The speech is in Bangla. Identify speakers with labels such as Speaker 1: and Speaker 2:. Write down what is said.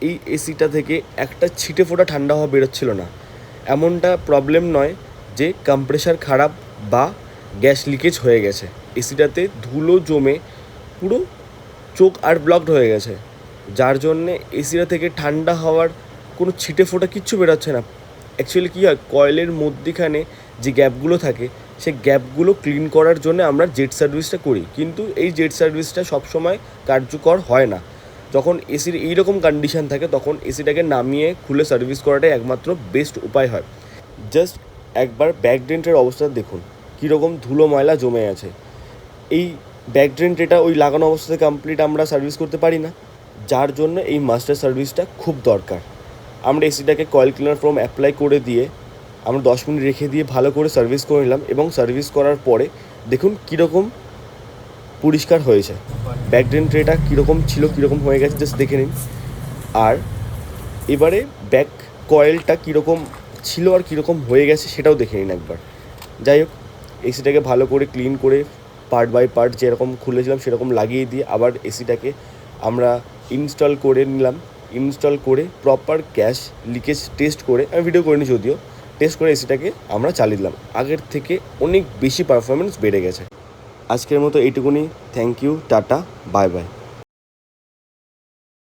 Speaker 1: এই এসিটা থেকে একটা ছিটে ফোঁটা ঠান্ডা হাওয়া বেরোচ্ছিল না। এমনটা প্রবলেম নয় যে কম্প্রেসার খারাপ বা গ্যাস লিকেজ হয়ে গেছে, এসিটাতে ধুলো জমে পুরো চোখ আর ব্লকড হয়ে গেছে, যার জন্যে এসিটা থেকে ঠান্ডা হাওয়ার কোনো ছিটে ফোঁটা কিচ্ছু বেরোচ্ছে না। অ্যাকচুয়ালি কী হয়, কয়েলের মধ্যিখানে যে গ্যাপগুলো থাকে সেই গ্যাপগুলো ক্লিন করার জন্য আমরা জেট সার্ভিসটা করি, কিন্তু এই জেট সার্ভিসটা সবসময় কার্যকর হয় না। যখন এসির এইরকম কন্ডিশান থাকে তখন এসিটাকে নামিয়ে খুলে সার্ভিস করাটাই একমাত্র বেস্ট উপায় হয়। জাস্ট একবার ব্যাক ডেন্টের অবস্থা দেখুন, কীরকম ধুলো ময়লা জমে আছে। এই ব্যাক ড্রেন এটা ওই লাগানো অবস্থাতে কমপ্লিট আমরা সার্ভিস করতে পারি না, যার জন্য এই মাস্টার সার্ভিসটা খুব দরকার। আমরা এসিটাকে কয়েল ক্লিনার ফোম অ্যাপ্লাই করে দিয়ে আমরা 10 মিনিট রেখে দিয়ে ভালো করে সার্ভিস করে নিলাম, এবং সার্ভিস করার পরে দেখুন কীরকম পরিষ্কার হয়েছে। ব্যাক ড্রেন ট্রেটা কীরকম ছিল, কীরকম হয়ে গেছে জাস্ট দেখে নিন। আর এবারে ব্যাক কয়েলটা কীরকম ছিল আর কীরকম হয়ে গেছে সেটাও দেখে নিন একবার। যাই হোক, এসিটাকে ভালো করে ক্লিন করে পার্ট বাই পার্ট যেরকম খুলেছিলাম সেরকম লাগিয়ে দিয়ে আবার এসিটাকে আমরা ইনস্টল করে নিলাম। ইনস্টল করে প্রপার গ্যাস লিকেজ টেস্ট করে, আমি ভিডিও করিনি যদিও, টেস্ট করে এসিটাকে আমরা চালিয়ে দিলাম। আগের থেকে অনেক বেশি পারফরমেন্স বেড়ে গেছে। আজকের মতো এইটুকুনি। Thank you, tata, bye by.